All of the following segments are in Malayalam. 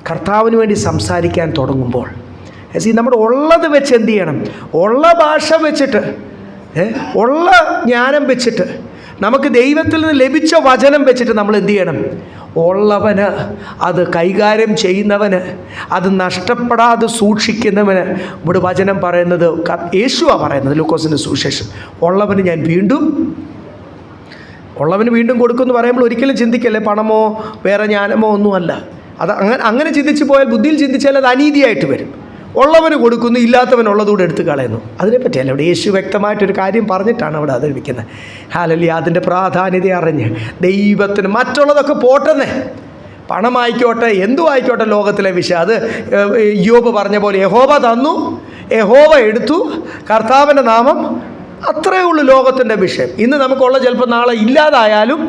കർത്താവിന് വേണ്ടി സംസാരിക്കാൻ തുടങ്ങുമ്പോൾ നമ്മുടെ ഉള്ളത് വെച്ച് എന്ത് ചെയ്യണം? ഉള്ള ഭാഷ വെച്ചിട്ട്, ഉള്ള ജ്ഞാനം വെച്ചിട്ട്, നമുക്ക് ദൈവത്തിൽ നിന്ന് ലഭിച്ച വചനം വെച്ചിട്ട് നമ്മൾ എന്ത് ചെയ്യണം? ഉള്ളവന്, അത് കൈകാര്യം ചെയ്യുന്നവന്, അത് നഷ്ടപ്പെടാതെ സൂക്ഷിക്കുന്നവന്. ഇവിടെ വചനം പറയുന്നത്, യേശുവാണ് പറയുന്നത് ലൂക്കോസിൻ്റെ സുവിശേഷം, ഉള്ളവന് ഞാൻ വീണ്ടും കൊടുക്കുമെന്ന് പറയുമ്പോൾ ഒരിക്കലും ചിന്തിക്കല്ലേ പണമോ വേറെ ജ്ഞാനമോ ഒന്നുമല്ല. അത് അങ്ങനെ ചിന്തിച്ച് പോയാൽ, ബുദ്ധിയിൽ ചിന്തിച്ചാൽ അത് അനീതിയായിട്ട് വരും. ഉള്ളവന് കൊടുക്കുന്നു, ഇല്ലാത്തവനുള്ളതുകൂടെ എടുത്ത് കളയുന്നു. അതിനെപ്പറ്റിയല്ല ഇവിടെ യേശു വ്യക്തമായിട്ടൊരു കാര്യം പറഞ്ഞിട്ടാണ് അവിടെ അത് വിൽക്കുന്നത്. ഹല്ലേലൂയ. അതിൻ്റെ പ്രാധാന്യത അറിഞ്ഞ് ദൈവത്തിന് മറ്റുള്ളതൊക്കെ പോട്ടെന്നേ, പണമായിക്കോട്ടെ എന്തു ആയിക്കോട്ടെ ലോകത്തിലെ വിഷയം. അത് യോബ് പറഞ്ഞ പോലെ യഹോവ തന്നു, യഹോവ എടുത്തു, കർത്താവിൻ്റെ നാമം, അത്രയേ ഉള്ളൂ ലോകത്തിൻ്റെ വിഷയം. ഇന്ന് നമുക്കുള്ള ചിലപ്പോൾ നാളെ ഇല്ലാതായാലും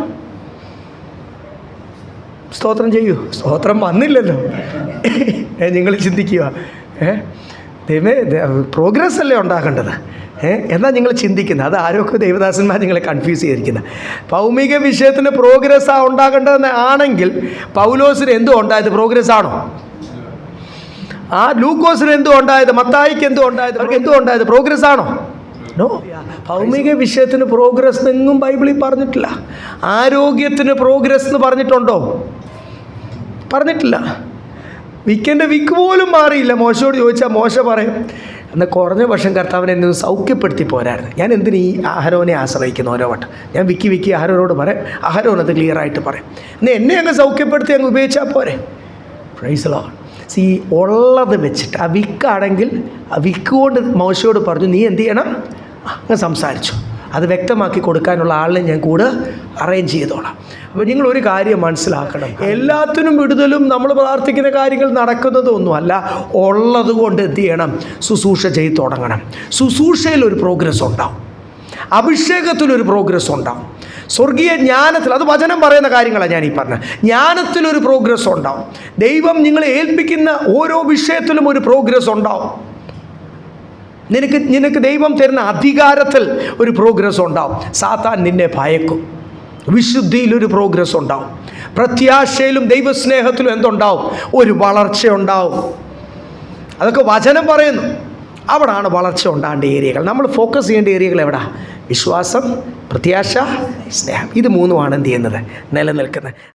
സ്തോത്രം ചെയ്യൂ. സ്തോത്രം വന്നില്ലല്ലോ. നിങ്ങൾ ചിന്തിക്കുക, ദൈവമേ പ്രോഗ്രസ് അല്ലേ ഉണ്ടാകേണ്ടത്, എന്നാൽ നിങ്ങൾ ചിന്തിക്കുന്നത് അത് ആരൊക്കെ ദൈവദാസന്മാർ നിങ്ങളെ കൺഫ്യൂസ് ചെയ്തിരിക്കുന്നത്. ഭൗമിക വിഷയത്തിന് പ്രോഗ്രസ്സാണ് ഉണ്ടാകേണ്ടതെന്ന് ആണെങ്കിൽ പൗലോസിന് എന്തോ ഉണ്ടായത്? പ്രോഗ്രസ് ആണോ? ആ ലൂക്കോസിന് എന്തോ ഉണ്ടായത്? മത്തായിക്ക് എന്തോ ഉണ്ടായത്? അവർക്ക് എന്തോ ഉണ്ടായത്? പ്രോഗ്രസ് ആണോ? നോ. ഭൗമിക വിഷയത്തിന് പ്രോഗ്രസ് എങ്ങും ബൈബിളിൽ പറഞ്ഞിട്ടില്ല. ആരോഗ്യത്തിന് പ്രോഗ്രസ് എന്ന് പറഞ്ഞിട്ടുണ്ടോ? പറഞ്ഞിട്ടില്ല. വിക്കൻ്റെ വിക്ക് പോലും മാറിയില്ല. മോശയോട് ചോദിച്ചാൽ മോശ പറയും, എന്നാൽ കുറഞ്ഞ വർഷം കർത്താവിനെ എന്നെ സൗഖ്യപ്പെടുത്തി പോരായിരുന്നു. ഞാൻ എന്തിന് ഈ അഹരോനെ ആശ്രയിക്കുന്നു ഓരോ വട്ടം? ഞാൻ വിക്കി അഹരോനോട് പറയും, അഹരോൻ അത് ക്ലിയറായിട്ട് പറയും. എന്നാൽ എന്നെ അങ്ങ് സൗഖ്യപ്പെടുത്തി അങ്ങ് ഉപയോഗിച്ചാൽ പോരെ. Praise the Lord. ഉള്ളത് വെച്ചിട്ട്, ആ വിക്കാണെങ്കിൽ ആ വിക്ക് കൊണ്ട് മോശയോട് പറഞ്ഞു, നീ എന്ത് ചെയ്യണം? അങ്ങ് സംസാരിച്ചു. അത് വ്യക്തമാക്കി കൊടുക്കാനുള്ള ആളിനെ ഞാൻ കൂടെ അറേഞ്ച് ചെയ്തോളാം. അപ്പോൾ നിങ്ങളൊരു കാര്യം മനസ്സിലാക്കണം, എല്ലാത്തിനും വിടുതലും നമ്മൾ പ്രാർത്ഥിക്കുന്ന കാര്യങ്ങൾ നടക്കുന്നതൊന്നുമല്ല. ഉള്ളത് കൊണ്ട് എന്ത് ചെയ്യണം? ശുശ്രൂഷ ചെയ്ത് തുടങ്ങണം. ശുശ്രൂഷയിലൊരു പ്രോഗ്രസ് ഉണ്ടാവും, അഭിഷേകത്തിലൊരു പ്രോഗ്രസ് ഉണ്ടാവും, സ്വർഗീയ ജ്ഞാനത്തിൽ, അത് വചനം പറയുന്ന കാര്യങ്ങളാണ് ഞാൻ ഈ പറഞ്ഞത്, ജ്ഞാനത്തിലൊരു പ്രോഗ്രസ് ഉണ്ടാവും. ദൈവം നിങ്ങളെ ഏൽപ്പിക്കുന്ന ഓരോ വിഷയത്തിലും ഒരു പ്രോഗ്രസ് ഉണ്ടാവും. നിനക്ക് ദൈവം തരുന്ന അധികാരത്തിൽ ഒരു പ്രോഗ്രസ് ഉണ്ടാവും. സാത്താൻ നിന്നെ ഭയക്കും. വിശുദ്ധിയിലൊരു പ്രോഗ്രസ് ഉണ്ടാവും. പ്രത്യാശയിലും ദൈവസ്നേഹത്തിലും എന്തുണ്ടാവും? ഒരു വളർച്ച ഉണ്ടാവും. അതൊക്കെ വചനം പറയുന്നു. അവിടാണ് വളർച്ച ഉണ്ടാകേണ്ട ഏരിയകൾ. നമ്മൾ ഫോക്കസ് ചെയ്യേണ്ട ഏരിയകൾ എവിടാ? വിശ്വാസം, പ്രത്യാശ, സ്നേഹം. ഇത് മൂന്നുമാണ് എന്ത് ചെയ്യുന്നത്? നിലനിൽക്കുന്നത്.